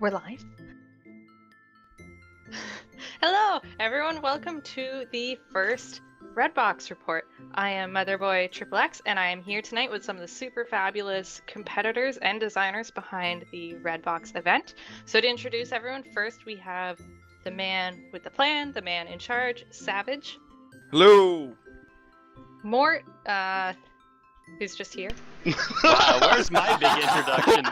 We're live. Hello, everyone. Welcome to the first RedBox Report. I am Motherboy Triple X, and I am here tonight with some of the super fabulous competitors and designers behind the RedBox event. So to introduce everyone, first we have the man with the plan, the man in charge, Savage. Hello. Mort, who's just here. Wow, where's my big introduction?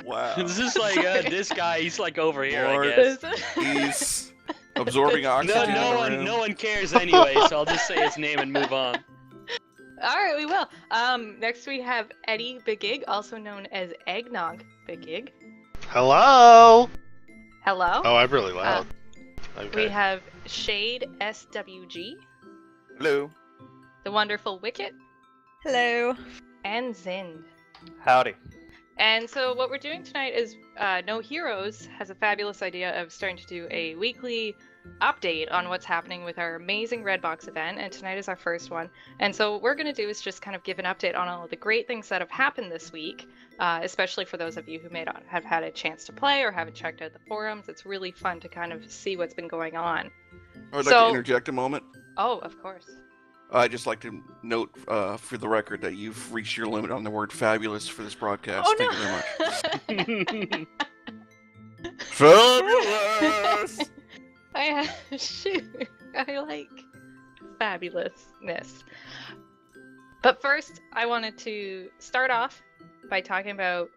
Wow. This is like this guy. He's like over here, Lord. I guess. He's absorbing oxygen. No one cares anyway, so I'll just say his name and move on. All right, we will. Next we have Eddie Bigig, also known as Eggnog Bigig. Hello! Hello. Oh, I'm really loud. We have Shade SWG, Hello. the wonderful Wicket, Hello. and Zind. Howdy. And so what we're doing tonight is No Heroes has a fabulous idea of starting to do a weekly update on what's happening with our amazing Redbox event, and tonight is our first one. And so what we're going to do is just kind of give an update on all of the great things that have happened this week, especially for those of you who may not have had a chance to play or haven't checked out the forums. It's really fun to kind of see what's been going on. I would like to interject a moment. Oh, of course. I'd just like to note for the record that you've reached your limit on the word fabulous for this broadcast. Oh, Thank no. you very much. Fabulous! Shoot, I like fabulousness. But first, I wanted to start off by talking about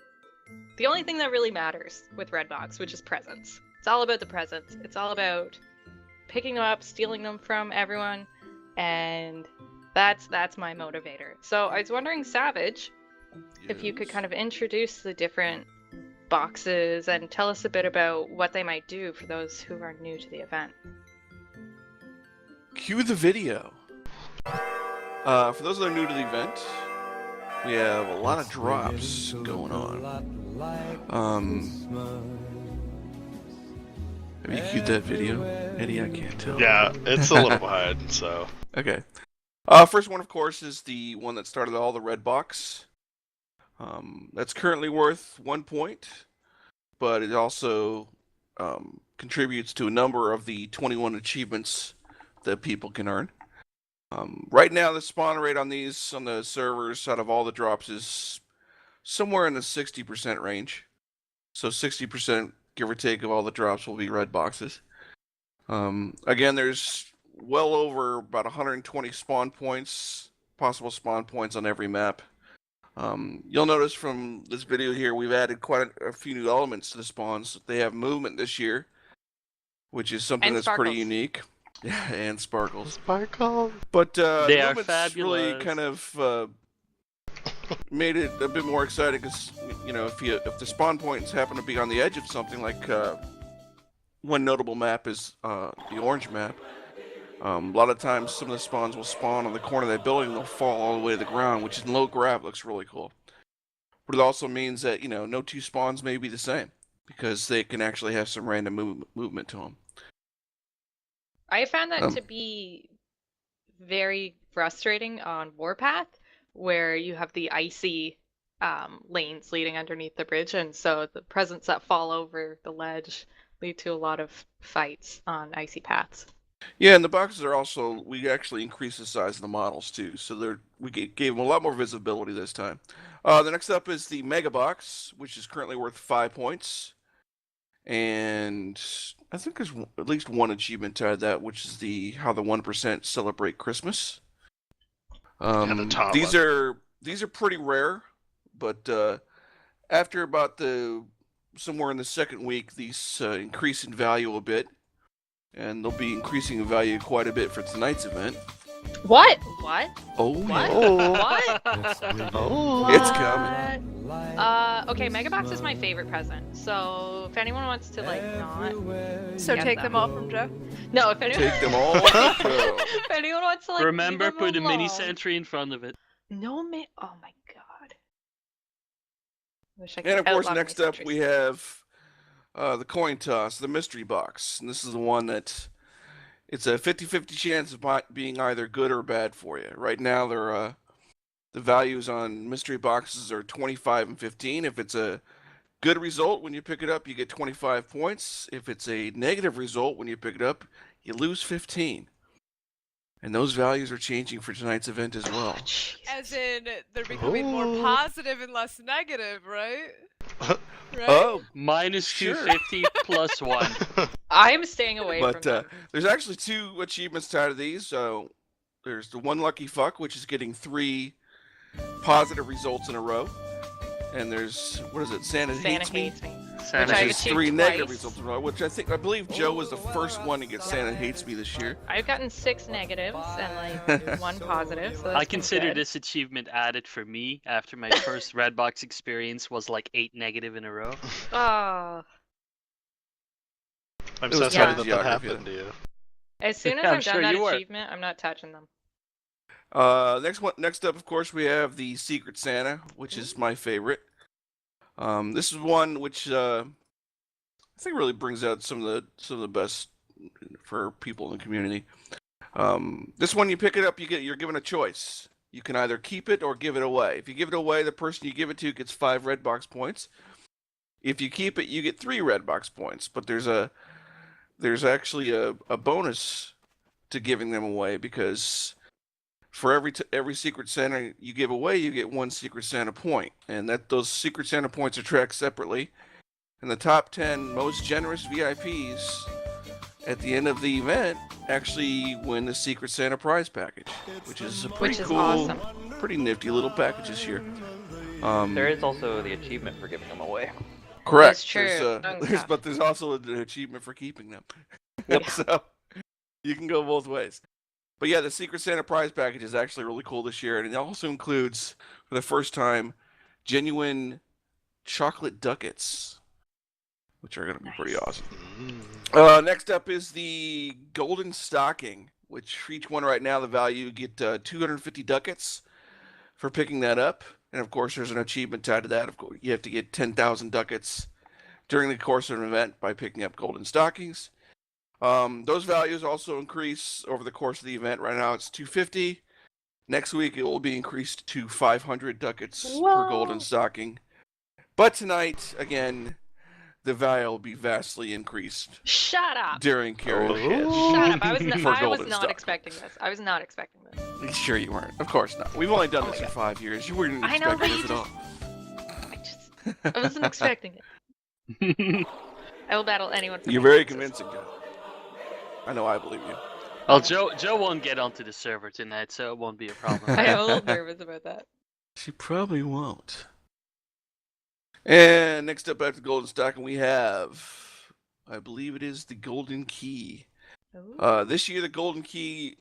the only thing that really matters with Redbox, which is presents. It's all about the presents. It's all about picking them up, stealing them from everyone, and that's my motivator. So I was wondering, Savage, if you could kind of introduce the different boxes and tell us a bit about what they might do for those who are new to the event. Cue the video. For those that are new to the event, we have a lot of drops going on. Have you cued that video, Eddie? I can't tell. Yeah, it's a little behind, so. Okay. First one, of course, is the one that started all the Redbox. That's currently worth 1 point, but it also contributes to a number of the 21 achievements that people can earn. Right now, the spawn rate on these on the servers out of all the drops is somewhere in the 60% range. So 60%, give or take, of all the drops will be red boxes. Again, there's well over about 120 spawn points, possible spawn points on every map. You'll notice from this video here, we've added quite a few new elements to the spawns. They have movement this year, which is something And that's sparkles. pretty unique. Yeah, and sparkles. Sparkle! But They are movement's fabulous. really kind of made it a bit more exciting because, you know, if the spawn points happen to be on the edge of something, like one notable map is the orange map. A lot of times some of the spawns will spawn on the corner of that building and they'll fall all the way to the ground, which in low grav looks really cool. But it also means that, you know, no two spawns may be the same because they can actually have some random movement to them. I found that to be very frustrating on Warpath, where you have the icy lanes leading underneath the bridge, and so the presents that fall over the ledge lead to a lot of fights on icy paths. Yeah, and the boxes are also, we actually increased the size of the models too, so we gave them a lot more visibility this time. The next up is the Mega Box, which is currently worth 5 points. And I think there's at least one achievement tied to that, which is how the 1% celebrate Christmas. And the top these one. are pretty rare, but after about somewhere in the second week, these increase in value a bit, and they'll be increasing in value quite a bit for tonight's event. What? What? Oh, What? yeah. What? Oh! It's coming. Okay, Megabox is my favorite present, so if anyone wants to, like, not... So Get take them. them all from Joe. No, if anyone... Take them all. if anyone wants to, like, Remember, leave them put a mini alone. sentry in front of it. No, oh my god. Wish I could And of course, outlaw next mini up sentries. we have the coin toss, the mystery box. And this is the one that it's a 50-50 chance of being either good or bad for you. Right now, the values on mystery boxes are 25 and 15. If it's a good result when you pick it up, you get 25 points. If it's a negative result when you pick it up, you lose 15. And those values are changing for tonight's event as well. As in, they're becoming more Ooh. positive and less negative, right? Right? Oh, Minus Sure. 250 plus 1. I'm staying away from but them. there's actually 2 achievements tied to these. So there's the one lucky fuck, which is getting 3 positive results in a row. And there's, what is it, Santa Hates Me? Santa Which I've Which is achieved 3 negative twice. results in a row, which I believe Joe was the first one to get Santa Hates Me this year. I've gotten 6 negatives and like 1 positive. So that's I been consider good. this achievement added for me after my first RedBox experience was like 8 negative in a row. Oh, I'm It so was sorry tough that geography, happened to you. as soon as I'm I've done sure that you were. achievement, I'm not touching them. Next up, of course, we have the Secret Santa, which is my favorite. This is one which I think really brings out some of the best for people in the community. This one, you pick it up, you're given a choice. You can either keep it or give it away. If you give it away, the person you give it to gets 5 RedBox points. If you keep it, you get 3 RedBox points. But there's actually a bonus to giving them away, because for every Secret Santa you give away, you get 1 Secret Santa point, and those Secret Santa points are tracked separately. And the top 10 most generous VIPs at the end of the event actually win the Secret Santa prize package, which is a pretty Which is cool, awesome. pretty nifty little package this year. There is also the achievement for giving them away. Correct. That's true. But there's also an achievement for keeping them. Yep. So you can go both ways. But yeah, the Secret Santa prize package is actually really cool this year, and it also includes, for the first time, genuine chocolate ducats, which are going to be pretty awesome. Next up is the Golden Stocking, which for each one right now, the value, you get 250 ducats for picking that up. And of course, there's an achievement tied to that. Of course, you have to get 10,000 ducats during the course of an event by picking up Golden Stockings. Those values also increase over the course of the event. Right now, it's 250. Next week, it will be increased to 500 ducats per Golden Stocking. But tonight, again, the value will be vastly increased Shut up. during karaoke. Shut up. I was For Golden not Stockings. expecting this. I was not expecting this. Sure you weren't. Of course not. We've only done Oh this my for 5 years. You weren't I know, expecting but this you at all. I wasn't expecting it. I will battle anyone for You're my very answers. convincing, guy. I know I believe you. Well, Joe won't get onto the server tonight, so it won't be a problem. I am a little nervous about that. She probably won't. And next up after Golden Stocking, we have, I believe it is the Golden Key. Ooh. This year, the Golden Key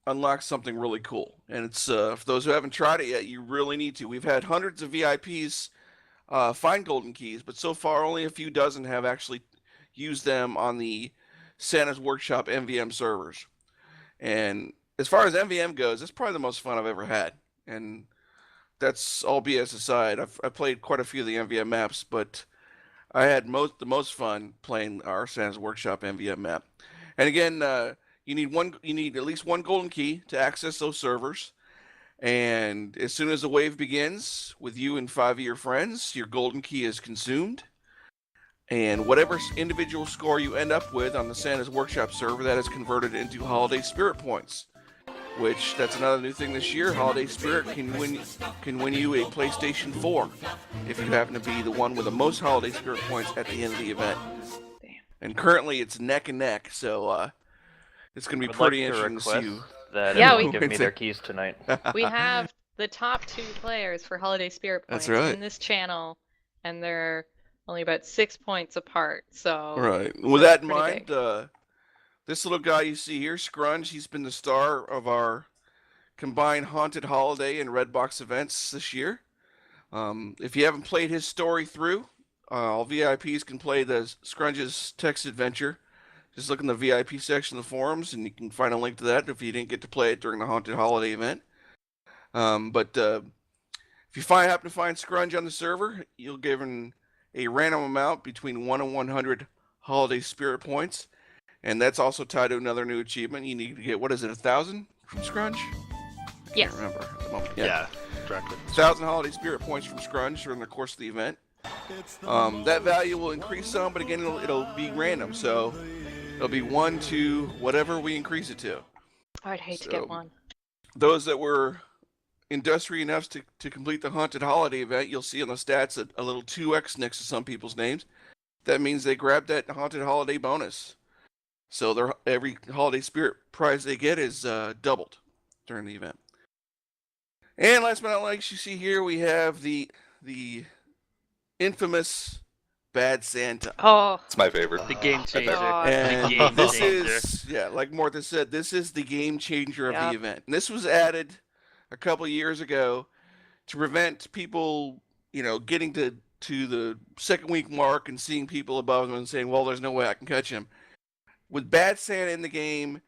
unlocks something really cool. And it's, for those who haven't tried it yet, you really need to. We've had hundreds of VIPs find Golden Keys, but so far only a few dozen have actually used them on the Santa's Workshop MVM servers. And as far as MVM goes, it's probably the most fun I've ever had. And that's all BS aside. I've played quite a few of the MVM maps, but I had the most fun playing our Santa's Workshop MVM map. And again, you need at least 1 golden key to access those servers. And as soon as the wave begins with you and 5 of your friends, your golden key is consumed. And whatever individual score you end up with on the Santa's Workshop server, that is converted into holiday spirit points. Which, that's another new thing this year. Holiday Spirit can win you a PlayStation 4 if you happen to be the one with the most Holiday Spirit points at the end of the event. Damn. And currently it's neck and neck, so it's going to be Would pretty like to interesting to see request you. that Yeah, everyone we- give me their keys tonight. We have the top 2 players for Holiday Spirit That's points right. in this channel, and they're only about 6 points apart. So Right. With that in pretty mind, big. this little guy you see here, Scrunge, he's been the star of our combined Haunted Holiday and RedBox events this year. If you haven't played his story through, all VIPs can play the Scrunge's text adventure. Just look in the VIP section of the forums, and you can find a link to that if you didn't get to play it during the Haunted Holiday event. But if you happen to find Scrunge on the server, you'll give him a random amount between 1 and 100 Holiday Spirit points. And that's also tied to another new achievement. You need to get, 1,000 from Scrunge? I Yes. can't remember at the moment. Yeah, directly. 1,000 Holiday Spirit points from Scrunge during the course of the event. That value will increase some, but again, it'll be random. So it'll be 1 to whatever we increase it to. I'd hate to So- get one. Those that were industrious enough to complete the Haunted Holiday event, you'll see on the stats a little 2x next to some people's names. That means they grabbed that Haunted Holiday bonus. So every Holiday Spirit prize they get is doubled during the event. And last but not least, you see here we have the infamous Bad Santa. Oh, It's my favorite. The game changer. God. And The game this changer. is, like Martha said, this is the game changer of Yep. the event. And this was added a couple of years ago to prevent people, getting to the second week mark and seeing people above them and saying, well, there's no way I can catch him. With Bad Santa in the game,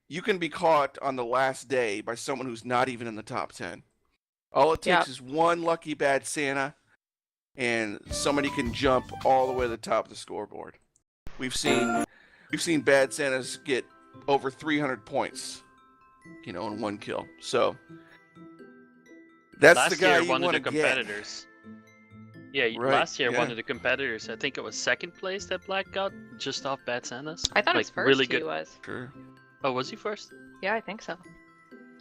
you can be caught on the last day by someone who's not even in the top 10. All it takes Yep. is one lucky Bad Santa, and somebody can jump all the way to the top of the scoreboard. We've seen Bad Santas get over 300 points, in one kill. So that's Last the guy year, you one of want the to get. competitors. Yeah, Right, last year, one yeah. of the competitors, I think it was second place that Black got just off Bad Santas. I thought it was Like, first. really He good. was. Sure. Oh, was he first? Yeah, I think so.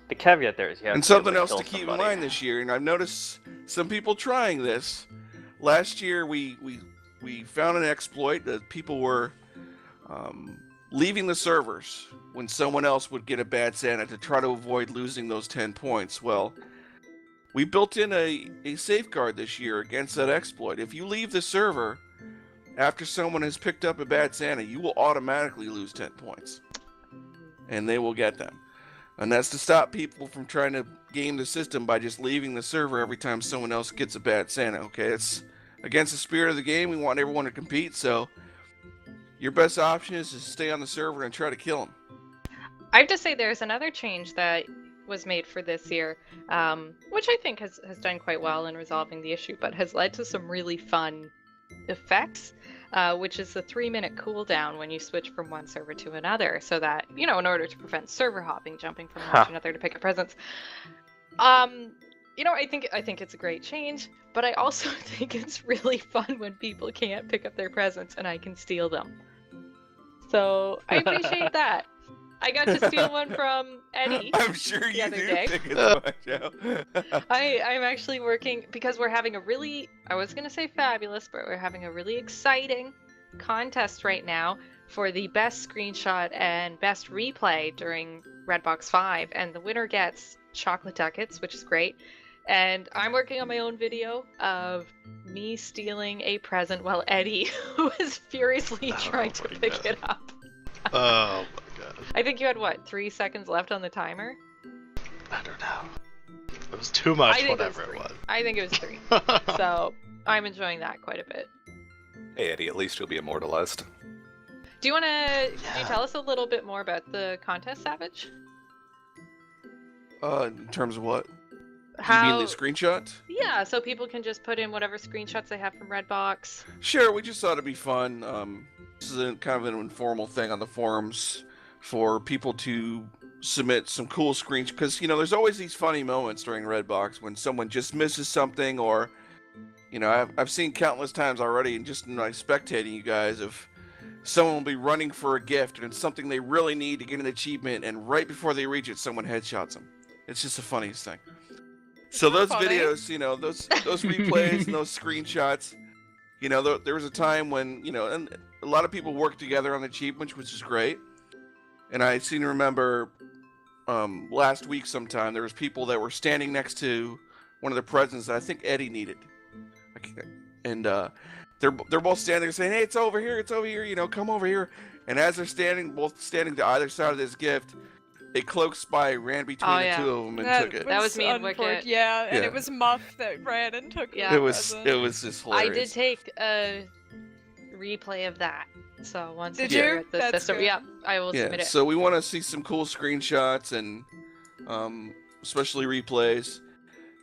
The caveat there is you have And to be able something else kill to keep in somebody. mind this year, and I've noticed some people trying this. Last year, we found an exploit that people were leaving the servers when someone else would get a Bad Santa to try to avoid losing those 10 points. Well, we built in a safeguard this year against that exploit. If you leave the server after someone has picked up a Bad Santa, you will automatically lose 10 points. And they will get them. And that's to stop people from trying to game the system by just leaving the server every time someone else gets a Bad Santa, okay? It's against the spirit of the game. We want everyone to compete, so your best option is to stay on the server and try to kill them. I have to say there's another change that was made for this year, which I think has done quite well in resolving the issue, but has led to some really fun effects, which is the 3-minute cooldown when you switch from one server to another, so that, in order to prevent server hopping, jumping from one to another to pick up presents. I think it's a great change, but I also think it's really fun when people can't pick up their presents and I can steal them. So I appreciate that. I got to steal one from Eddie. I'm sure the you other do day. think it's much, yeah. I'm actually working because we're having a really, I was going to say fabulous, but we're having a really exciting contest right now for the best screenshot and best replay during RedBox 5. And the winner gets chocolate ducats, which is great. And I'm working on my own video of me stealing a present while Eddie was furiously trying to my pick God. it up. Oh my god. I think you had, 3 seconds left on the timer? I don't know. It was too much, I think whatever it it was was. 3. I think it was 3. So I'm enjoying that quite a bit. Hey Eddie, at least you'll be immortalized. Do you want to tell us a little bit more about the contest, Savage? In terms of what? How? You mean the screenshot? Yeah, so people can just put in whatever screenshots they have from Redbox. Sure, we just thought it'd be fun. This is kind of an informal thing on the forums for people to submit some cool screens, because there's always these funny moments during Redbox when someone just misses something, or I've seen countless times already, and just spectating you guys, of someone will be running for a gift and it's something they really need to get an achievement, and right before they reach it, someone headshots them. It's just the funniest thing. So those funny. videos, those replays and those screenshots, there was a time when, and a lot of people worked together on the achievements, which is great. And I seem to remember last week sometime, there was people that were standing next to one of the presents that I think Eddie needed. And they're both standing there saying, hey, it's over here, come over here. And as they're both standing to either side of this gift, a cloak spy ran between Oh, the yeah. two of them and That took it. That was me and unfortunate. Wicket. Yeah, and Yeah. it was Muff that ran and took Yeah. the It was present. just I hilarious. did take a replay of that. So once Did I figure you? out the That's system, good. yeah, I will submit Yeah, it. so we want to see some cool screenshots and especially replays.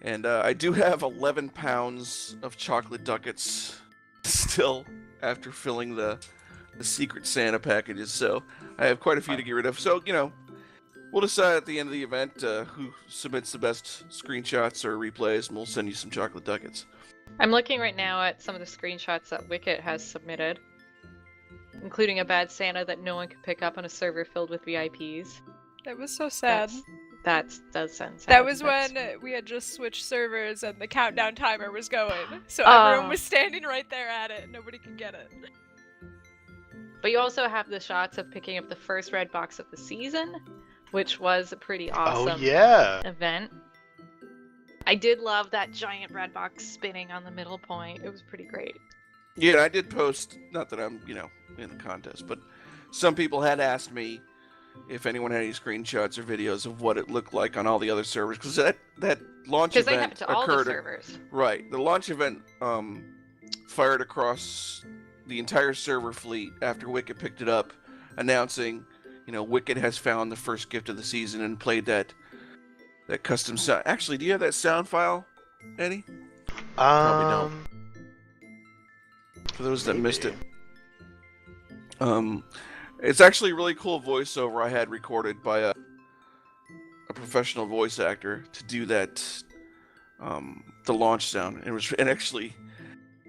And I do have 11 pounds of chocolate ducats still after filling the Secret Santa packages. So I have quite a few to get rid of. So, we'll decide at the end of the event who submits the best screenshots or replays, and we'll send you some chocolate ducats. I'm looking right now at some of the screenshots that Wicket has submitted, including a bad Santa that no one could pick up on a server filled with VIPs. That was so sad. That does sound sad. That was when we had just switched servers and the countdown timer was going. So everyone was standing right there at it and nobody could get it. But you also have the shots of picking up the first red box of the season, which was a pretty awesome event. I did love that giant red box spinning on the middle point. It was pretty great. Yeah, I did post, not that I'm, in the contest, but some people had asked me if anyone had any screenshots or videos of what it looked like on all the other servers, because that launch event they have it to all the servers. Right. The launch event fired across the entire server fleet after Wicked picked it up, announcing, Wicked has found the first gift of the season and played that custom sound. Actually, do you have that sound file, Eddie? Probably don't. For those that missed it. It's actually a really cool voiceover I had recorded by a professional voice actor to do that, the launch sound. And actually,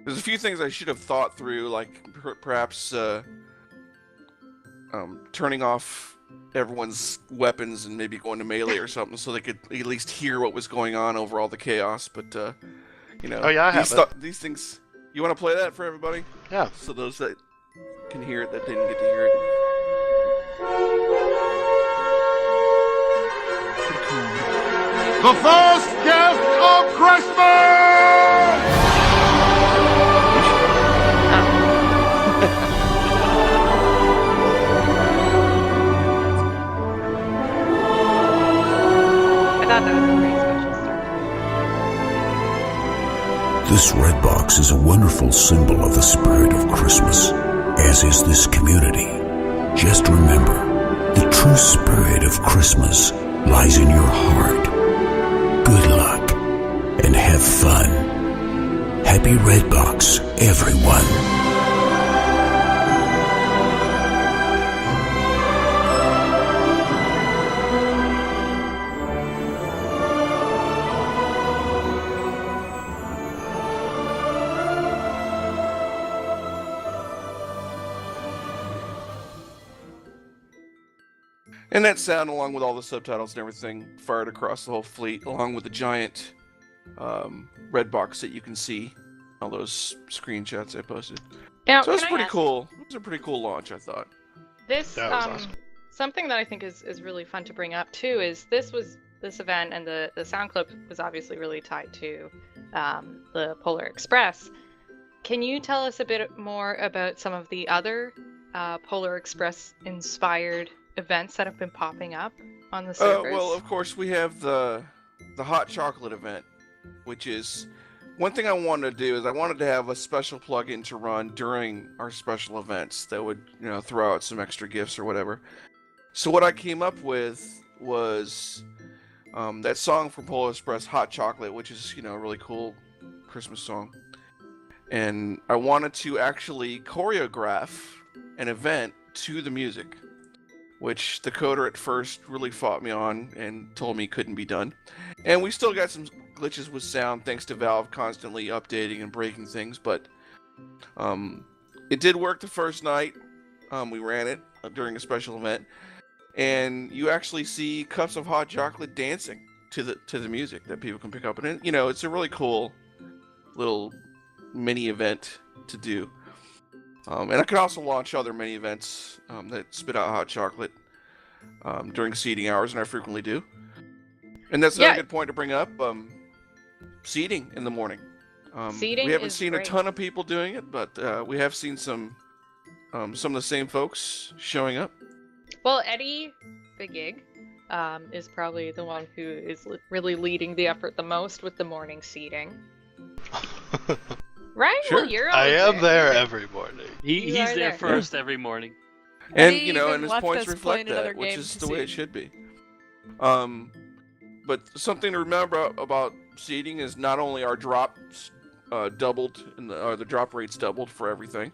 there's a few things I should have thought through, like perhaps turning off everyone's weapons and maybe going to melee or something, so they could at least hear what was going on over all the chaos. But Oh yeah, I have it. These things. You want to play that for everybody? Yeah. So those that can hear it that didn't get to hear it. The first gift of Christmas! I thought that was a pretty special start. This red box is a wonderful symbol of the spirit of Christmas, as is this community. Just remember, the true spirit of Christmas lies in your heart. Good luck, and have fun. Happy Redbox, everyone. And that sound, along with all the subtitles and everything, fired across the whole fleet, along with the giant red box that you can see. All those screenshots I posted. Now, so it's pretty cool. It was a pretty cool launch, I thought. This That was awesome. Something that I think is really fun to bring up too is this event, and the sound clip was obviously really tied to the Polar Express. Can you tell us a bit more about some of the other Polar Express inspired events that have been popping up on the servers? Well, of course, we have the hot chocolate event, which is one thing I wanted to do. Is I wanted to have a special plugin to run during our special events that would, throw out some extra gifts or whatever. So what I came up with was that song from Polar Express, Hot Chocolate, which is, a really cool Christmas song. And I wanted to actually choreograph an event to the music, which the coder at first really fought me on and told me couldn't be done. And we still got some glitches with sound thanks to Valve constantly updating and breaking things, but it did work the first night. We ran it during a special event, and you actually see cups of hot chocolate dancing to the music that people can pick up. And it's a really cool little mini event to do. And I can also launch other mini events that spit out hot chocolate during seating hours, and I frequently do. And that's another good point to bring up. Seating in the morning. Seating we haven't is seen great. a ton of people doing it, but we have seen some of the same folks showing up. Well, Eddie Bigig is probably the one who is really leading the effort the most with the morning seating. Right? Sure. Well, you're I always am there every morning. He's are there there. first every morning. And He and even his left points us reflect playing another that, which game is to the way it see. should be. But something to remember about seating is not only our drops doubled, the drop rates doubled for everything,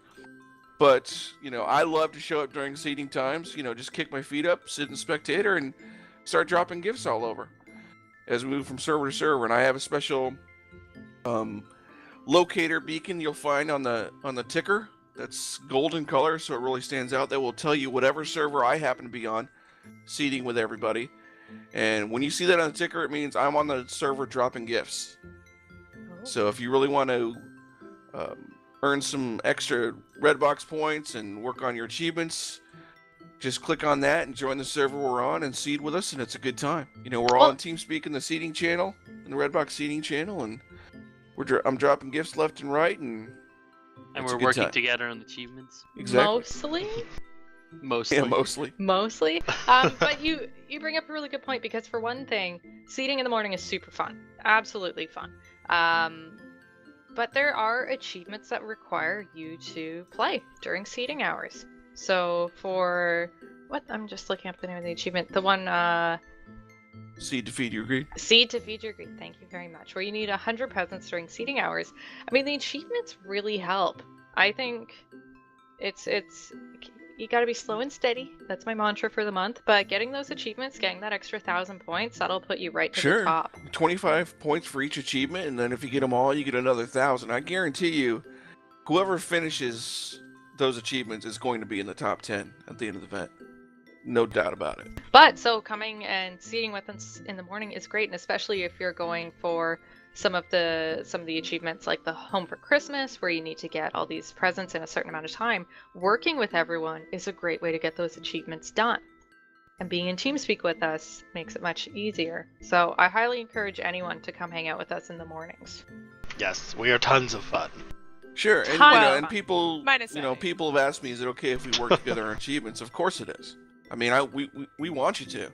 but I love to show up during seating times. Just kick my feet up, sit in spectator, and start dropping gifts all over as we move from server to server. And I have a special locator beacon you'll find on the ticker. That's golden color, so it really stands out. That will tell you whatever server I happen to be on, seating with everybody. And when you see that on the ticker, it means I'm on the server dropping gifts. So if you really want to earn some extra RedBox points and work on your achievements, just click on that and join the server we're on and seed with us, and it's a good time. You know, we're all in TeamSpeak in the seeding channel, in the RedBox seeding channel, and I'm dropping gifts left and right, and we're working together on achievements. Exactly. Mostly. Yeah, mostly. Mostly. But you bring up a really good point, because for one thing, seeding in the morning is super fun. Absolutely fun. But there are achievements that require you to play during seeding hours. So for what? I'm just looking up the name of the achievement. The one Seed to feed your greed. Seed to feed your greed. Thank you very much. Where you need 100 presents during seeding hours. I mean, the achievements really help. I think it's you got to be slow and steady. That's my mantra for the month. But getting those achievements, getting that extra 1,000 points, that'll put you right to the top. 25 points for each achievement, and then if you get them all, you get another 1,000. I guarantee you, whoever finishes those achievements is going to be in the top 10 at the end of the event. No doubt about it. But so coming and seeing with us in the morning is great, and especially if you're going for some of the achievements like the Home for Christmas, where you need to get all these presents in a certain amount of time. Working with everyone is a great way to get those achievements done. And being in TeamSpeak with us makes it much easier. So I highly encourage anyone to come hang out with us in the mornings. Yes, we are tons of fun. Sure, and and people, people have asked me, is it okay if we work together on achievements? Of course it is. I mean, we want you to,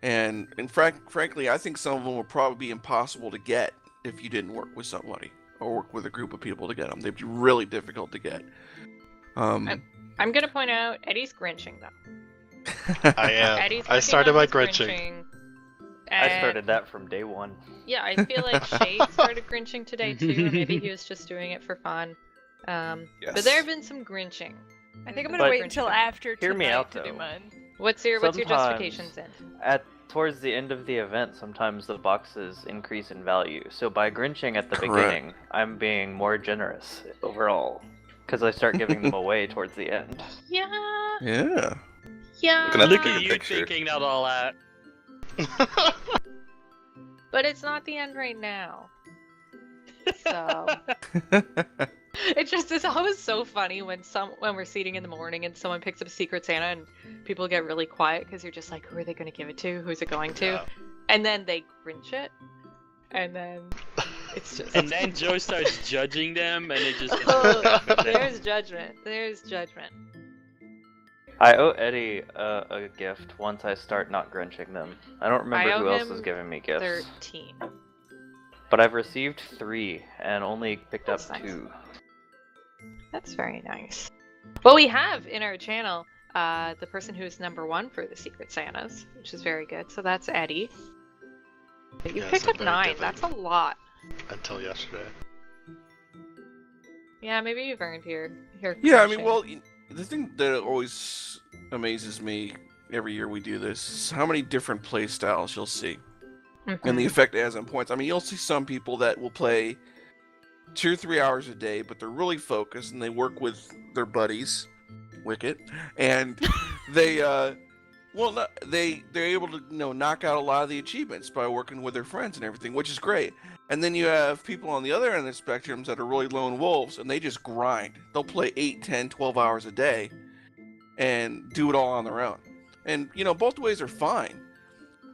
and frankly, I think some of them would probably be impossible to get if you didn't work with somebody or work with a group of people to get them. They'd be really difficult to get. I'm gonna point out Eddie's grinching though. I am. I started my grinching. I started that from day one. Yeah, I feel like Shade started grinching today too. Maybe he was just doing it for fun. Yes. But there have been some grinching. I think I'm gonna wait until after hear me tonight out, to do though. mine. What's your justification, Zin? Towards the end of the event, sometimes the boxes increase in value. So by grinching at the beginning, I'm being more generous overall, because I start giving them away towards the end. Yeah. Yeah. Yeah. Look at you thinking that all out. But it's not the end right now. So it's always so funny when we're seating in the morning and someone picks up a Secret Santa and people get really quiet because you're just like, who are they going to give it to? Who's it going to? Yeah. And then they grinch it, and then it's just. And then Joe starts judging them, and it just. There's judgment. There's judgment. I owe Eddie a gift once I start not grinching them. I don't remember who else is giving me gifts. 13. But I've received 3 and only picked up 2. That's very nice. Well, we have in our channel the person who is number 1 for the Secret Santas, which is very good. So that's Eddie. But you picked up 9. That's a lot. Until yesterday. Yeah, maybe you've earned your. Yeah, I mean, well, the thing that always amazes me every year we do this is how many different play styles you'll see. Mm-hmm. And the effect it has on points. I mean, you'll see some people that will play 2 or 3 hours a day, but they're really focused and they work with their buddies, Wicket, and they're able to knock out a lot of the achievements by working with their friends and everything, which is great. And then you have people on the other end of the spectrums that are really lone wolves, and they just grind. They'll play 8, 10, 12 hours a day and do it all on their own. And both ways are fine.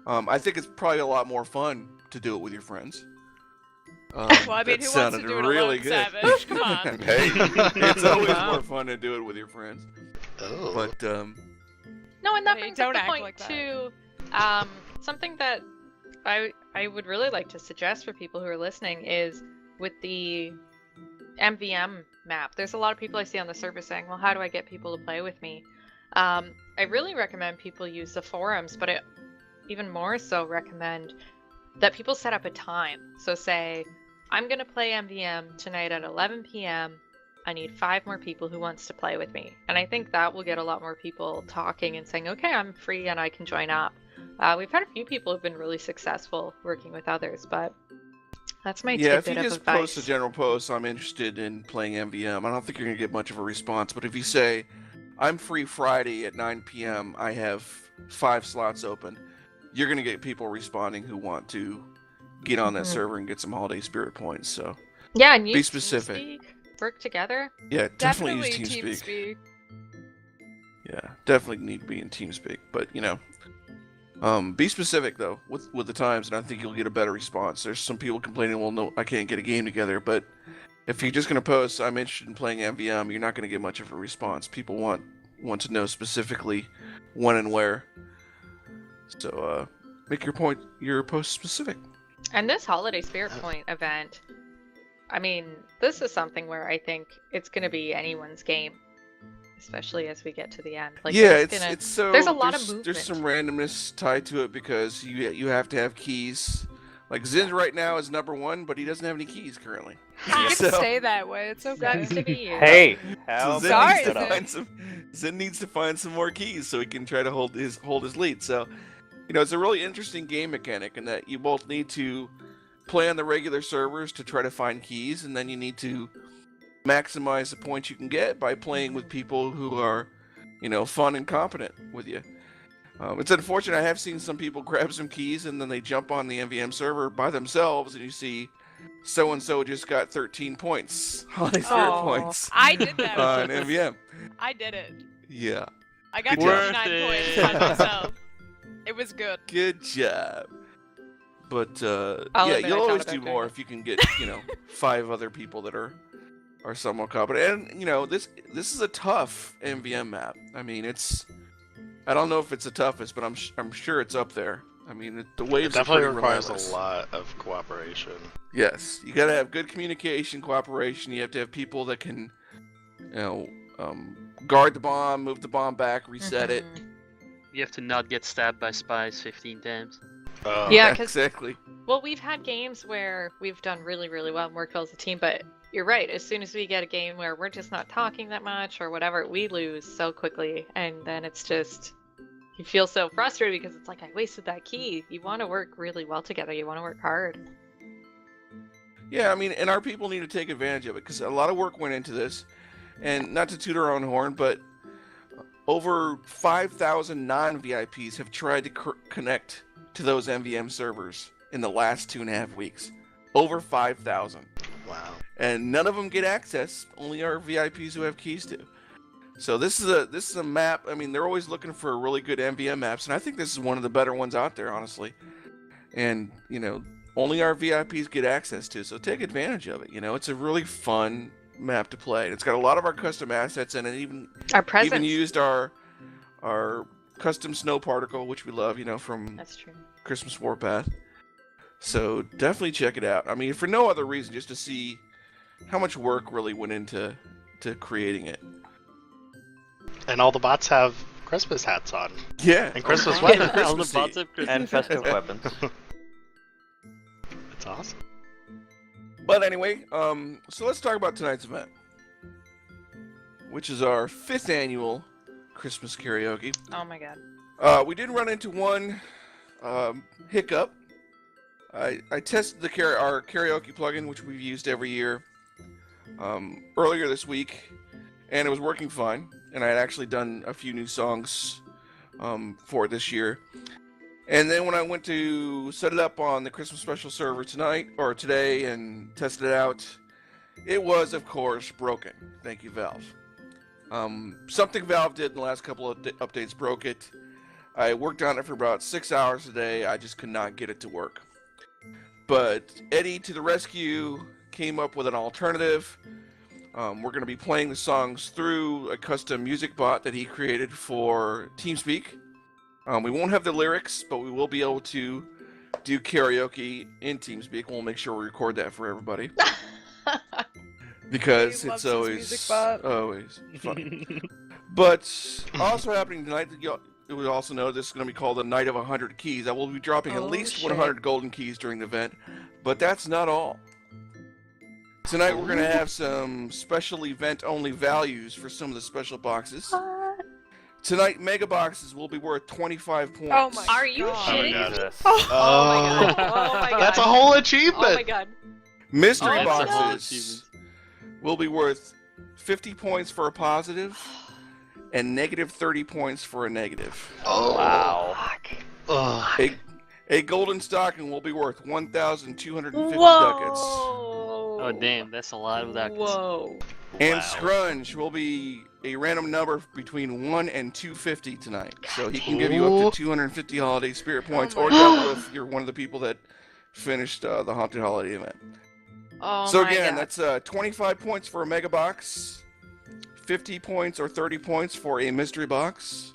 I think it's probably a lot more fun to do it with your friends. Well, I mean, who wants to do it really alone, good. Savage? Come on. Hey, it's always more fun to do it with your friends. Oh. But no, and that brings up the point like too. Something that I would really like to suggest for people who are listening is with the MVM map. There's a lot of people I see on the server saying, well, how do I get people to play with me? I really recommend people use the forums, but I even more so recommend that people set up a time. So say, I'm going to play MVM tonight at 11 p.m. I need 5 more people who wants to play with me. And I think that will get a lot more people talking and saying, okay, I'm free and I can join up. We've had a few people who've been really successful working with others, but That's my Yeah, if tidbit you of just advice. post a general post, I'm interested in playing MVM, I don't think you're going to get much of a response. But if you say, I'm free Friday at 9 p.m., I have 5 slots open, you're going to get people responding who want to get on that Mhm. server and get some holiday spirit points. So, Yeah, and be use specific. TeamSpeak, work together. Yeah, definitely, Definitely use TeamSpeak. TeamSpeak. Yeah, definitely need to be in TeamSpeak. But, be specific, though, with the times, and I think you'll get a better response. There's some people complaining, well, no, I can't get a game together. But if you're just going to post, I'm interested in playing MVM, you're not going to get much of a response. People want to know specifically when and where. So, make your post specific. And this Holiday Spirit Point event, I mean, this is something where I think it's going to be anyone's game, especially as we get to the end. Like, Yeah, they're it's just gonna- it's so there's a lot of there's some movement. randomness tied to it because you have to have keys. Like Zin right now is number 1, but he doesn't have any keys currently. You can So- stay that way. It's okay. Sucks to be you. Hey, So how Zin Sorry, needs to Zin. find Zin needs to find some more keys so he can try to hold his lead. So, it's a really interesting game mechanic in that you both need to play on the regular servers to try to find keys, and then you need to maximize the points you can get by playing with people who are, fun and competent with you. It's unfortunate. I have seen some people grab some keys and then they jump on the MVM server by themselves, and you see so and so just got 13 points, holiday spirit Aw. points I did that on once. MVM. I did it. Yeah, I got Good job. 29 points Worth by it. myself. It was good. good job. But I'll yeah, admit I you'll thought always about do doing more it. if you can get 5 other people that are somewhat competent. And this is a tough MVM map. I mean, I don't know if it's the toughest, but I'm sure it's up there. I mean, the It waves are definitely pretty requires relentless. a lot of cooperation. Yes, you gotta have good communication, cooperation. You have to have people that can, guard the bomb, move the bomb back, reset it. Mhm. You have to not get stabbed by spies 15 times. Yeah, 'cause- exactly. Well, we've had games where we've done really, really well and worked well as a team, but you're right. As soon as we get a game where we're just not talking that much or whatever, we lose so quickly, and then it's just you feel so frustrated because it's like I wasted that key. You want to work really well together. You want to work hard. Yeah, I mean, and our people need to take advantage of it because a lot of work went into this, and not to toot our own horn, but over 5,000 non-VIPs have tried to connect to those MVM servers in the last 2.5 weeks. Over 5,000. Wow. And none of them get access. Only our VIPs who have keys to. So this is a map. I mean, they're always looking for really good MVM maps, and I think this is one of the better ones out there, honestly. And only our VIPs get access to. So take advantage of it. It's a really fun map to play. It's got a lot of our custom assets in it. Our presence. Even used our custom snow particle, which we love. From That's true. Christmas Warpath. So definitely check it out. I mean, for no other reason, just to see how much work really went into creating it. And all the bots have Christmas hats on. Yeah. And Christmas yeah, weapons. All the Christmas bots Eve. have Christmas. And festive weapons. That's awesome. But anyway, so let's talk about tonight's event, which is our 5th annual Christmas karaoke. Oh my god. We did run into one hiccup. I tested our karaoke plugin, which we've used every year, earlier this week, and it was working fine. And I had actually done a few new songs for it this year. And then when I went to set it up on the Christmas special server today and tested it out, it was, of course, broken. Thank you, Valve. Something Valve did in the last couple of updates broke it. I worked on it for about 6 hours a day. I just could not get it to work. But Eddie to the rescue came up with an alternative. We're going to be playing the songs through a custom music bot that he created for TeamSpeak. We won't have the lyrics, but we will be able to do karaoke in TeamSpeak. We'll make sure we record that for everybody. Because He loves it's his music bot. always fun. But also happening tonight, it was also noted this is going to be called the Night of 100 Keys. I will be dropping at Oh, least shit. 100 golden keys during the event, but that's not all. Tonight we're going to have some special event-only values for some of the special boxes. Tonight, mega boxes will be worth 25 points. Oh my Are you God. shitting God. me? Jesus. Oh my god. Oh my god. That's a whole Oh achievement. my god. Mystery Oh my God. boxes will be worth 50 points for a positive and negative 30 points for a negative. Oh. Wow. Ugh. A golden stocking will be worth 1,250 Whoa! ducats. Oh damn, that's a lot of ducats. Whoa. And Wow. Scrunch will be a random number between 1 and 250 tonight. So he can give you up to 250 holiday spirit points, Oh or my double God. if you're one of the people that finished the Haunted Holiday event. Oh So my again, God. that's 25 points for a mega box, 50 points or 30 points for a mystery box,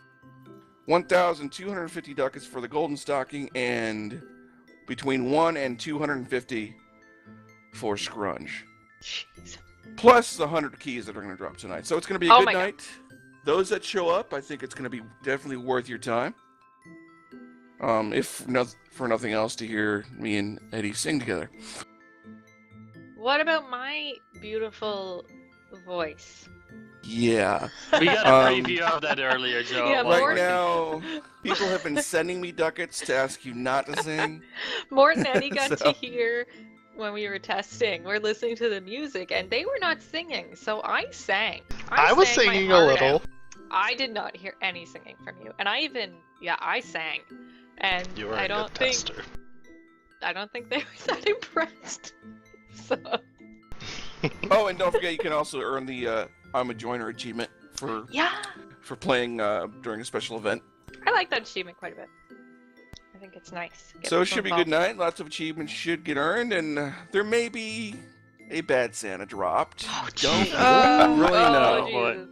1,250 ducats for the golden stocking, and between 1 and 250 for Scrunch. Jeez. Plus the 100 keys that are going to drop tonight. So it's going to be a Oh good my God. night. Those that show up, I think it's going to be definitely worth your time. If for nothing else, to hear me and Eddie sing together. What about my beautiful voice? Yeah. We got a Um, preview of that earlier, Joe. Yeah, It wasn't Morton- Right now, people have been sending me ducats to ask you not to sing. Morton and Eddie got So- to hear when we were testing. We're listening to the music, and they were not singing, so I sang. I was sang my singing a heart little. out. I did not hear any singing from you, and I sang, and You were I a don't good think tester. I don't think they were that impressed. So Oh, and don't forget, you can also earn the I'm a Joiner achievement for yeah, playing during a special event. I like that achievement quite a bit. I think it's nice. Get So it people should be a good involved. night. Lots of achievements should get earned, and there may be a bad Santa dropped. Don't Oh, really oh, know. boy. Jesus.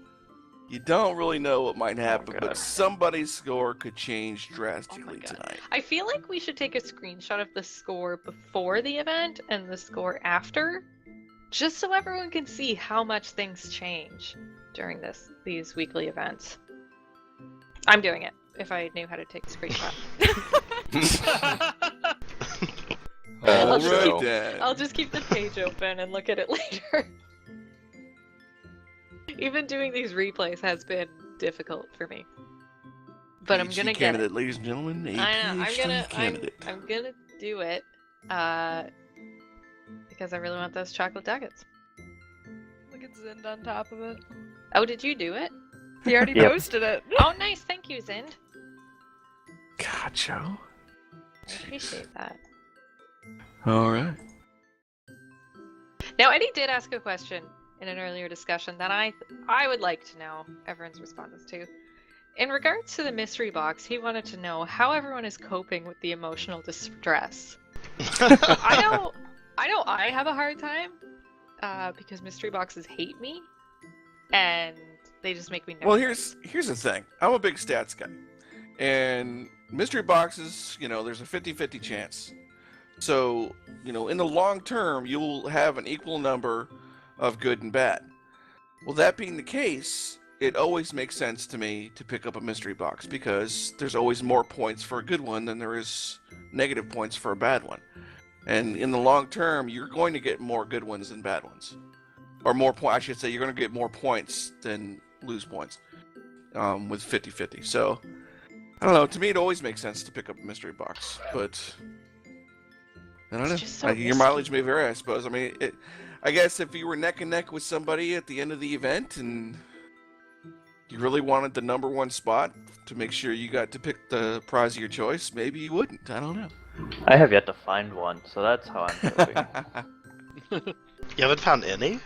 You don't really know what might happen, God. but somebody's score could change drastically God. tonight. I feel like we should take a screenshot of the score before the event and the score after, just so everyone can see how much things change during these weekly events. I'm doing it if I knew how to take a screenshot. All I'll just right, keep- then. I'll just keep the page open and look at it later. Even doing these replays has been difficult for me. But I'm PhD gonna get candidate, it. ladies and gentlemen. A I know. PhD candidate. I'm gonna do it. Because I really want those chocolate nuggets. Look at Zind on top of it. Oh, did you do it? He already Yep. posted it. Oh, nice. Thank you, Zind. God, Joe. I appreciate that. All right. Now, Eddie did ask a question in an earlier discussion that I would like to know everyone's responses to. In regards to the mystery box, he wanted to know how everyone is coping with the emotional distress. I know I have a hard time because mystery boxes hate me and they just make me nervous. Well, here's the thing. I'm a big stats guy. And mystery boxes, there's a 50-50 chance. So, in the long term, you'll have an equal number of good and bad. Well, that being the case, it always makes sense to me to pick up a mystery box because there's always more points for a good one than there is negative points for a bad one. And in the long term, you're going to get more good ones than bad ones. Or more points, I should say, you're going to get more points than lose points with 50-50. So, I don't know. To me, it always makes sense to pick up a mystery box. But, I don't know. It's just so Your risky. mileage may vary, I suppose. I mean, I guess if you were neck and neck with somebody at the end of the event and you really wanted the number one spot to make sure you got to pick the prize of your choice, maybe you wouldn't. I don't know. I have yet to find one, so that's how I'm coping. You haven't found any?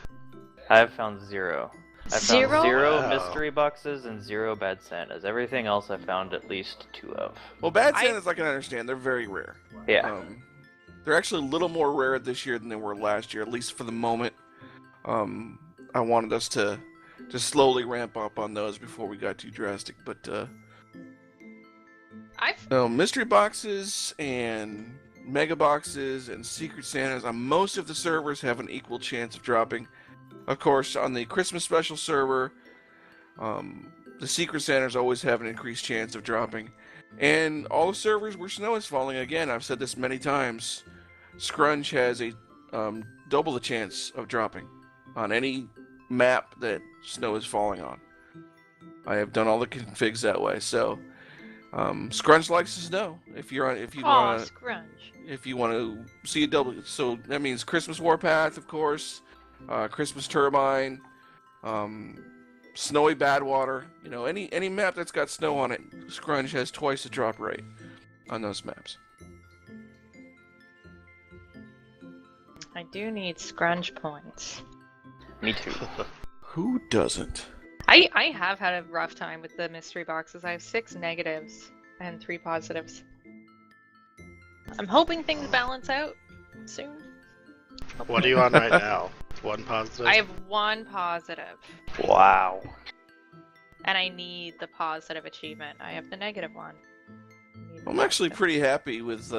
I have found zero. I Zero? found zero Wow. mystery boxes and zero bad Santas. Everything else I found at least 2 of. Well, bad I- Santas, I can understand. They're very rare. Yeah. They're actually a little more rare this year than they were last year, at least for the moment. I wanted us to just slowly ramp up on those before we got too drastic. But mystery boxes and mega boxes and secret Santas on most of the servers have an equal chance of dropping. Of course, on the Christmas special server, the secret Santas always have an increased chance of dropping. And all the servers where snow is falling, again, I've said this many times, Scrunch has a double the chance of dropping on any map that snow is falling on. I have done all the configs that way, so Scrunch likes the snow. If you want Scrunch. if you want to see a double, so that means Christmas Warpath, of course, Christmas Turbine, Snowy Badwater. You know, any map that's got snow on it, Scrunch has twice the drop rate on those maps. I do need Scrunch points. Me too. Who doesn't? I have had a rough time with the mystery boxes. I have 6 negatives and 3 positives. I'm hoping things balance out soon. What are you on right now? 1 positive? I have 1 positive. Wow. And I need the positive achievement. I have the negative one. I'm actually pretty happy with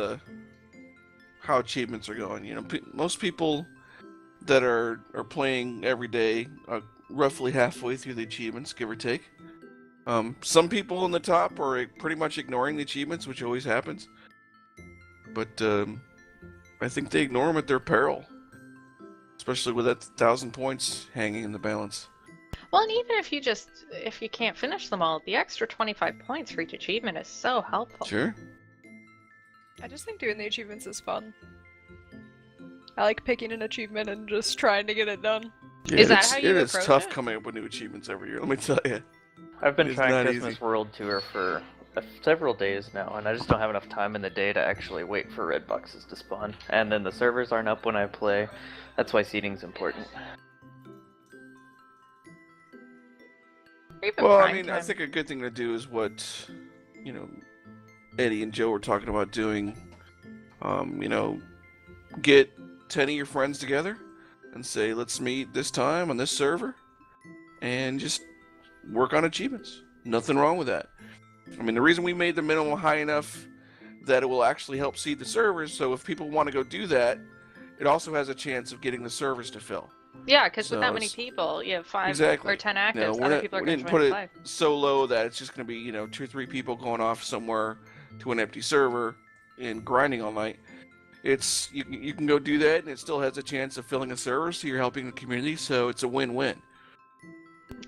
how achievements are going. You know, most people that are playing every day are roughly halfway through the achievements, give or take. Some people in the top are pretty much ignoring the achievements, which always happens. But I think they ignore them at their peril, especially with that 1,000 points hanging in the balance. Well, and even if you can't finish them all, the extra 25 points for each achievement is so helpful. Sure. I just think doing the achievements is fun. I like picking an achievement and just trying to get it done. Yeah, Is that how you it is approach tough it? coming up with new achievements every year, let me tell you. I've been It's trying not Christmas easy. World Tour for several days now, and I just don't have enough time in the day to actually wait for red boxes to spawn. And then the servers aren't up when I play. That's why seating's important. Even Well, I prime mean, I time. think a good thing to do is what, you know, Eddie and Joe were talking about doing. You know, get 10 of your friends together and say, let's meet this time on this server and just work on achievements. Nothing wrong with that. I mean, the reason we made the minimum high enough that it will actually help seed the servers, so if people want to go do that, it also has a chance of getting the servers to fill. Yeah, because So with that many it's- people, you have 5 Exactly. or 10 No, actives. we're Other not- people are we going to didn't join put the it 5. so low that it's just going to be, 2 or 3 people going off somewhere to an empty server and grinding all night. It's you can go do that, and it still has a chance of filling a server, so you're helping the community, so it's a win-win.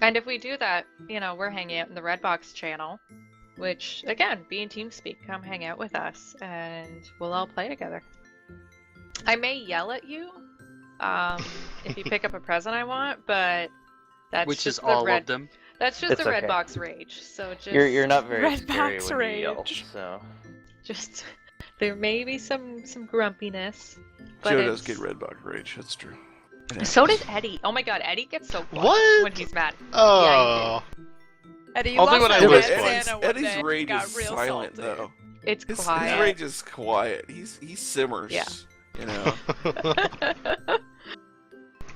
And if we do that, we're hanging out in the RedBox channel, which, again, be in TeamSpeak. Come hang out with us, and we'll all play together. I may yell at you if you pick up a present I want, but that's Which just is all of them. That's just It's the okay. RedBox rage. So just You're not very Red scary box when you yell, rage. so just there may be some grumpiness, but Joe does it's- get Redbox Rage, that's true. It So happens. does Eddie. Oh my God, Eddie gets so quiet What? when he's mad. Oh. Eddie, you Only lost when I that whisper. bad Santa one Eddie's day and rage got is real silent, salty. though. It's His quiet. rage is quiet. He simmers. Yeah. You know.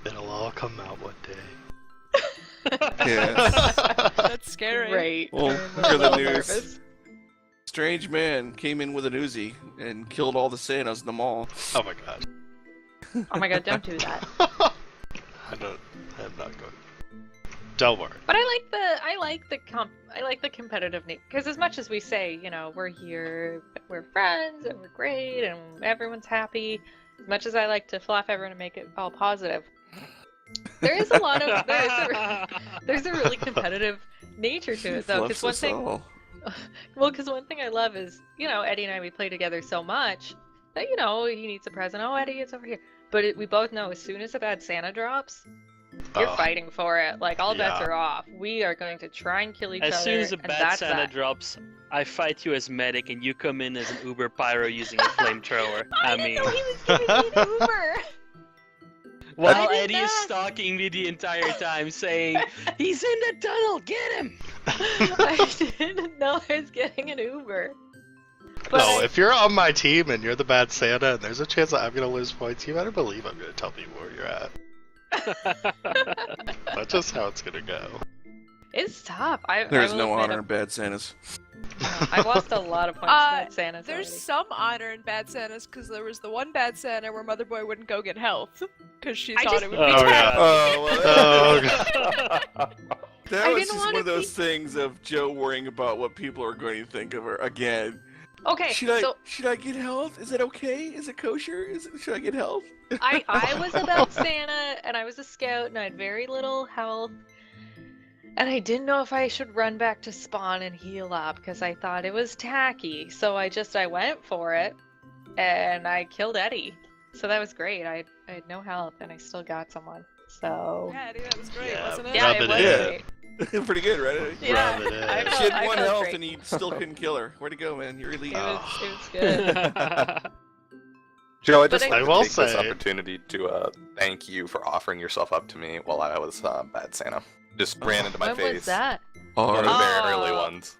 It'll all come out one day. Yeah. That's scary. Great. Well, I'm a hear the little news. nervous. Strange man came in with an Uzi and killed all the Santas in the mall. Oh my god. Oh my God, don't do that. I'm not going. Don't worry. But I like the competitive nature, because as much as we say, we're here, we're friends, and we're great, and everyone's happy. As much as I like to fluff everyone and make it all positive, there is a lot of there's a really competitive nature to it, though. Because one thing I love is, Eddie and I, we play together so much that, he needs a present. Oh, Eddie, it's over here. But we both know as soon as a bad Santa drops, you're Oh. fighting for it. Like, all bets Yeah. are off. We are going to try and kill each other. As soon as a and bad that's Santa that. drops, I fight you as medic, and you come in as an Uber pyro using a flamethrower. I didn't know he was giving me an Uber. While I didn't Eddie is ask. stalking me the entire time, saying, "He's in the tunnel, get him!" I didn't know I was getting an Uber. But No, if you're on my team and you're the bad Santa and there's a chance that I'm gonna lose points, you better believe I'm gonna tell people where you're at. That's just how it's gonna go. it's tough. There's I will no admit honor in bad Santas. I've lost a lot of points to bad Santas There's already. some honor in bad Santas, because there was the one bad Santa where Mother Boy wouldn't go get health, because she I thought just- it would be Oh, tax. yeah. Oh, well, Oh, that I was didn't just wanna one of those see- things of Joe worrying about what people are going to think of her again. Okay, Should I get health? Is it okay? Is it kosher? Should I get health? I was a bad Santa, and I was a scout, and I had very little health. And I didn't know if I should run back to spawn and heal up because I thought it was tacky. So I went for it and I killed Eddie. So that was great. I had no health and I still got someone. So Yeah, Eddie, that was great, Yeah, wasn't it? yeah, it Rub was it in. great. Pretty good, right? Yeah, Rub it in. I She felt, had I one felt health great. and he still couldn't kill her. Where'd to go, man? You're elite. It was good. Joe, I But just I like to will take this say- opportunity to thank you for offering yourself up to me while I was Bad Santa. Just ran into my When face. was that? All One of the right. very Oh. early ones.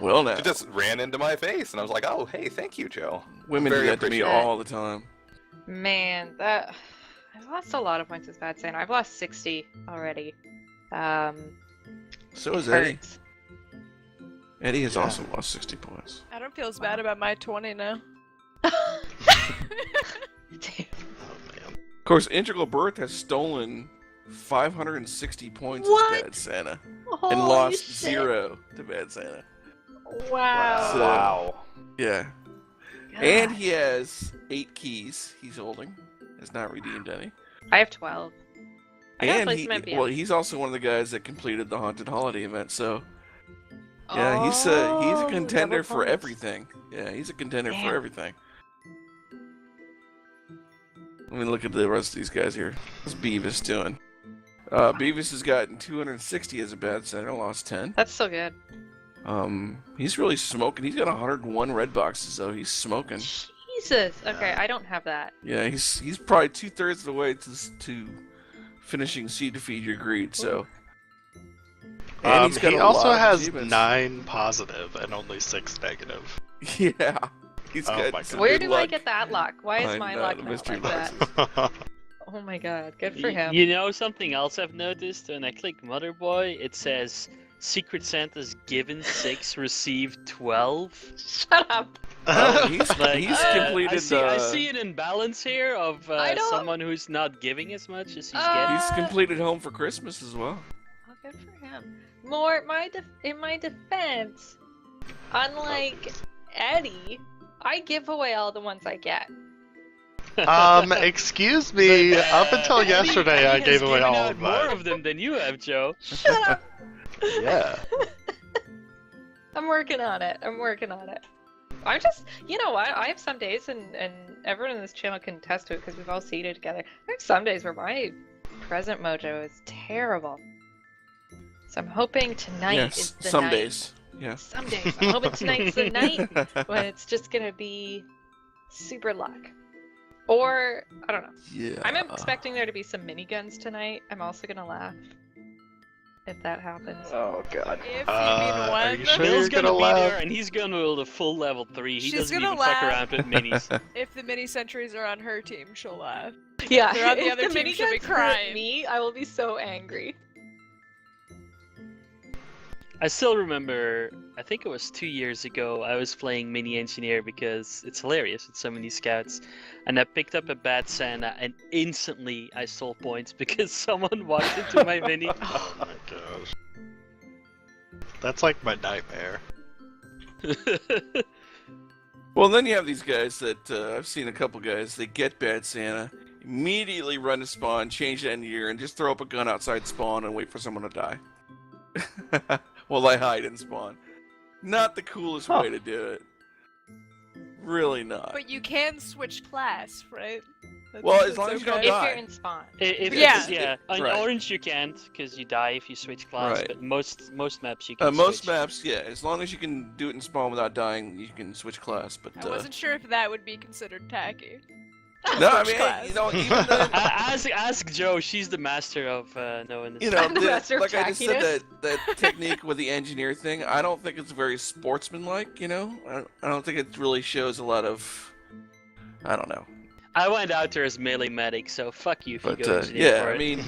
Well, now It just ran into my face, and I was like, "Oh, hey, thank you, Joe." women do very that to me appreciative. all the time. Man, I've lost a lot of points as Bad Santa. I've lost 60 already. So is it Eddie. hurts. Eddie has Yeah. also lost 60 points. I don't feel as bad about my 20 now. Damn. Oh man. Of course, Integral Birth has stolen 560 points What? as Bad Santa and Holy lost shit. 0 to Bad Santa. Wow. So- Wow. Yeah. And he has 8 keys he's holding. Has not redeemed any. I have 12. I gotta And play some MPM. well, he's also one of the guys that completed the Haunted Holiday event, so yeah, he's a contender double for points. everything. Yeah, he's a contender Damn. for everything. Let me look at the rest of these guys here. What's Beavis doing? Beavis has gotten 260 as a Bad Santa, lost 10. That's so good. He's really smoking. He's got 101 red boxes, though. He's smoking. Jesus. Okay, I don't have that. Yeah, he's probably 2/3 of the way to finishing Seed to Feed Your Greed. So. And he's got He a also lot of has achievements. 9 positive and only 6 negative. Yeah, he's Oh got my some God. Where good do I luck. get that luck? Why is I my know, luck the not mystery like that? boxes. Oh my god, good for him. You know something else I've noticed when I click Mother Boy? It says Secret Santa's given 6, received 12. Shut up. Oh, he's Like, completed. I see an imbalance here of I don't- someone who's not giving as much as he's He's getting. completed Home for Christmas as well. Oh, good for him. In my defense, unlike Eddie, I give away all the ones I get. Excuse me. But, Up until Eddie- yesterday, I Eddie gave has away given all out of more mine. of them than you have, Joe. Shut up. Yeah. I'm working on it. I'm just, you know what? I have some days, and everyone in this channel can attest to it because we've all seeded together. I have some days where my present mojo is terrible. So I'm hoping tonight is Yes, the some night. days. Yeah. Some days. I'm hoping tonight's the night when it's just gonna be super luck. Or, I don't know. Yeah. I'm expecting there to be some miniguns tonight. I'm also gonna laugh if that happens. Oh god. If you mean Are one, you sure Bill's you're gonna gonna be laugh? there, and he's gonna build a full level 3. He She's doesn't gonna even fuck laugh. around with minis. if the mini sentries are on her team, she'll laugh. Yeah, They're on the if other team, she'll be miniguns hurt crying. me, I will be so angry. I still remember, I think it was 2 years ago, I was playing Mini Engineer because it's hilarious with so many scouts. And I picked up a Bad Santa, and instantly I stole points because someone walked into my Mini. Oh my gosh. That's like my nightmare. Well, then you have these guys that I've seen a couple guys. They get Bad Santa, immediately run to spawn, change the end year, and just throw up a gun outside spawn and wait for someone to die. While they hide in spawn. Not the coolest way to do it. Really not. But you can switch class, right? Well, as long as you don't If die. you're in spawn. If Yeah. yeah. On Right. Orange you can't, because you die if you switch class, Right. but most maps you can Most switch. maps, yeah. As long as you can do it in spawn without dying, you can switch class. But I wasn't sure if that would be considered tacky. no, I switch mean, class. you know, even then, Ask Joe, she's the master of knowing this. you know, I'm the master of like I just said, tackiness. that technique with the engineer thing. I don't think it's very sportsmanlike. You know, I don't think it really shows a lot of. I don't know. I went out there as melee medic, so fuck you if But you go engineer yeah, for I it. mean,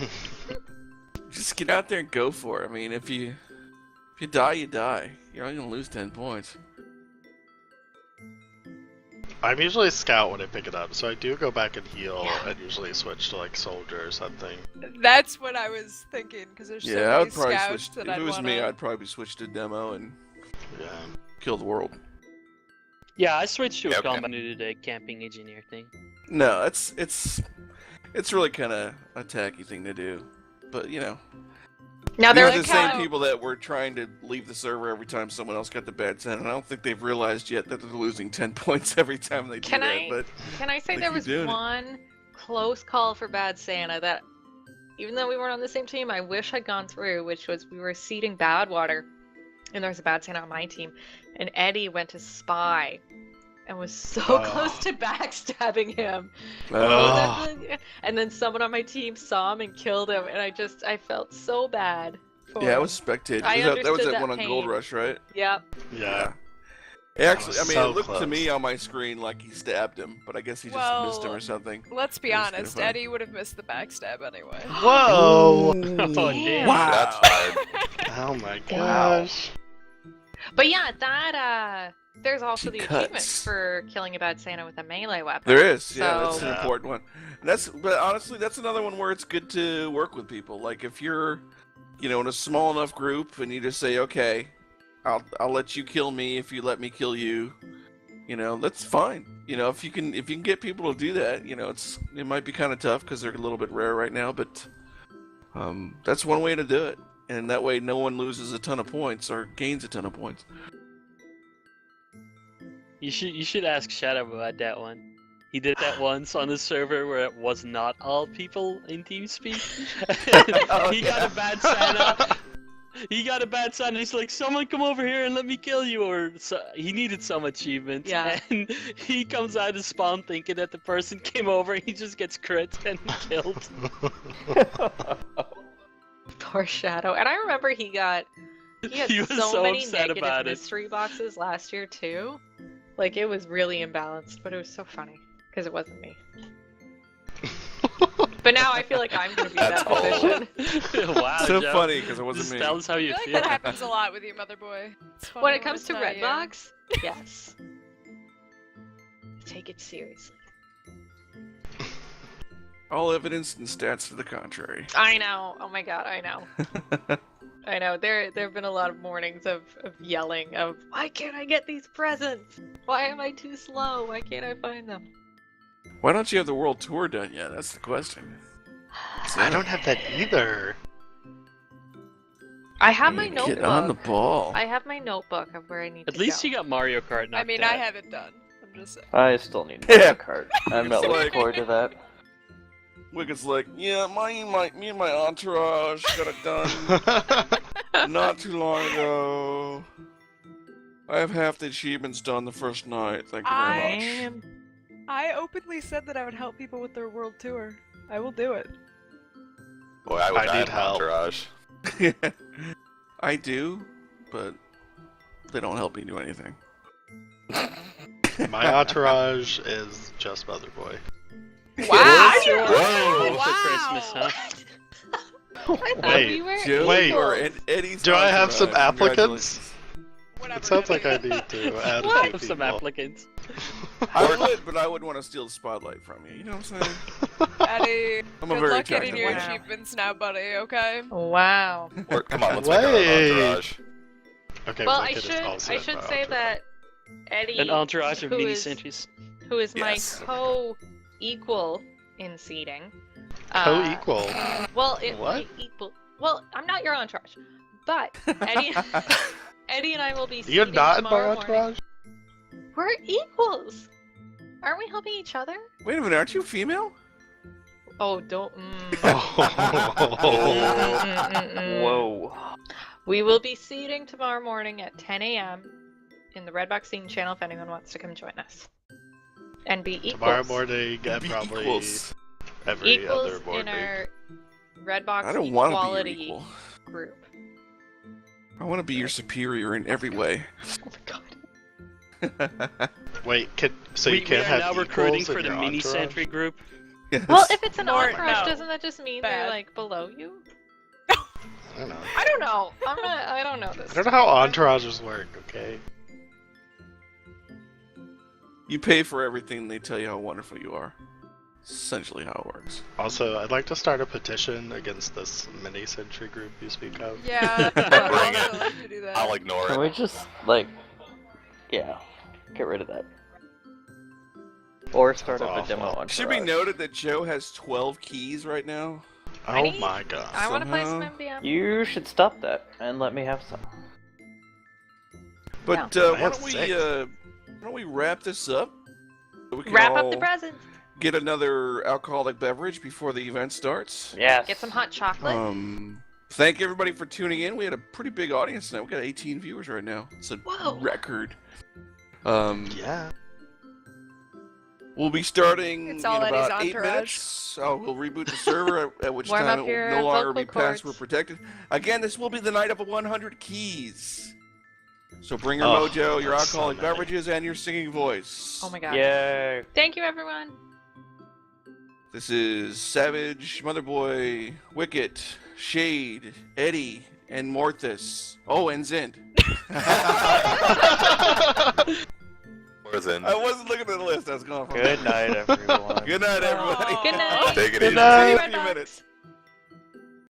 just get out there and go for it. I mean, if you die, you die. You're only gonna lose 10 points. I'm usually a scout when I pick it up, so I do go back and heal and usually switch to like soldier or something. That's what I was thinking, because there's so Yeah, I many would probably scouts switch. that If I'd it was me, wanna... I'd probably switch to demo and Yeah. kill the world. Yeah, I switched to a Yeah, okay. combat due to the camping engineer thing. No, it's really kind of a tacky thing to do, but you know, Now These they're are the like same how- people that were trying to leave the server every time someone else got the bad Santa, and I don't think they've realized yet that they're losing 10 points every time they do Can that. I- But Can I say They there keep was doing it. one close call for Bad Santa that, even though we weren't on the same team, I wish I'd gone through, which was we were seeding Badwater, and there was a Bad Santa on my team, and Eddie went to spy and was so close to backstabbing him. And then someone on my team saw him and killed him, and I felt so bad for yeah, I him. was spectating. I That was understood that that one on Gold pain. Rush, right? Yep. Yeah. Actually, I was mean, so it looked to close. me on my screen like he stabbed him, but I guess he just missed him Well, or something. Let's be It was kinda honest, funny. Eddie would have missed the backstab anyway. Whoa! Oh, damn. Wow. That's hard. Oh my Wow. gosh. But yeah, that there's also She the achievement cuts. for killing a Bad Santa with a melee weapon. There is, yeah, that's So- an Yeah. important one. And but honestly, that's another one where it's good to work with people. Like if you're, in a small enough group, and you just say, okay, I'll let you kill me if you let me kill you. That's fine. If you can get people to do that, it might be kind of tough because they're a little bit rare right now, but that's one way to do it. And that way, no one loses a ton of points or gains a ton of points. You should ask Shadow about that one. He did that once on the server where it was not all people in TeamSpeak. He got a bad Santa. He got a bad Santa. He's like, "Someone come over here and let me kill you," or he needed some achievement. Yeah. And he comes out of spawn thinking that the person came over. And he just gets crit and killed. Poor Shadow. And I remember he had He was so so many upset negative about it. mystery boxes last year too. Like it was really imbalanced, but it was so funny because it wasn't me. But now I feel like I'm gonna be in that That's position. Wow. So Joe. funny because it wasn't Just me. tell us how I you feel like feel. that happens a lot with you, Mother Boy. It's funny When it comes it's to not you. Redbox, yes. Take it seriously. All evidence and stats to the contrary. I know. Oh my god, I know. I know. There have been a lot of mornings of yelling of why can't I get these presents? Why am I too slow? Why can't I find them? Why don't you have the world tour done yet? That's the question. I don't have that either. I have my notebook. Get on the ball. I have my notebook of where I need At to least go. you got Mario Kart knocked I mean, out. I have it done. I'm just saying. I still need Yeah. Mario Kart. I'm not It's looking like- forward to that. Wicked's like, yeah, me and my entourage got it done not too long ago. I have half the achievements done the first night. Thank you very much. I openly said that I would help people with their world tour. I will do it. Boy, I wish I I need had an help. entourage. I do, but they don't help me do anything. My entourage is just Mother Boy. Wow! Whoa! Wow. For Christmas, huh? I thought Wait, we were Joe, Wait. you are equals. Eddie's Do I have some entourage. applicants? Whatever. It sounds like I dude. need to add a What? few Have some people. applicants. I would, but I wouldn't want to steal the spotlight from you. You know what I'm saying? Eddie, I'm a good very luck getting attractive your man. achievements now, buddy. Okay. Wow. Or, come on, let's make our own Wait. entourage. Okay, Well, I Wicked is also should an say entourage. that Eddie, An entourage of who mini is- sentries. who is Yes. my co-equal in seating. Co-equal. Well, What? equal. Well, I'm not your entourage, but Eddie, Eddie and I will be. You're seating not in my tomorrow morning. entourage? We're equals. Aren't we helping each other? Wait a minute, aren't you female? Oh, don't. Oh. Whoa. We will be seating tomorrow morning at 10 a.m. in the Redbox Scene channel if anyone wants to come join us. And be equals. Tomorrow morning and Be probably equals. every other Equals morning. in our Redbox I don't want to be equality your equal. group. I want to be your superior in every way. Oh my god. Wait, so we you can't are have now equals recruiting in for the your mini entourage? sentry group. Yes. Well, if it's an Or- entourage, no. doesn't that just mean Bad. they're like below you? I don't know. I don't know. I don't know this. I don't know how entourages work, okay? You pay for everything, they tell you how wonderful you are. Essentially how it works. Also, I'd like to start a petition against this mini sentry group you speak of. Yeah, I would Bring also it. like to do that. I'll ignore Can we it. just, like, yeah, get rid of that. Or start Sounds up a demo awful. on Should be noted that Joe has 12 keys right now. Oh my god. I want to play some Somehow. MDM. You should stop that and let me have some. But I why have don't we 6. why don't we wrap this up? So we can Wrap up all the presents. get another alcoholic beverage before the event starts. Yes. Get some hot chocolate. Thank everybody for tuning in. We had a pretty big audience tonight. We got 18 viewers right now. It's a Whoa. record. Yeah. We'll be starting It's in all Eddie's about 8 entourage. minutes. We'll reboot the server, at which Warm time up it your will no longer be vocal password cords. protected. Again, this will be the night of 100 keys. So bring your Oh, mojo, your that's so alcoholic many. beverages, and your singing voice. Oh my god. Yay. Thank you, everyone. This is Savage, Motherboy, Wicket, Shade, Eddie, and Morthus. Oh, and Zind. Where's in? I wasn't looking at the list. I was going from Good night, everyone. Good night, everybody. Aw. Good night. Take it Good easy. night. See you in a few minutes.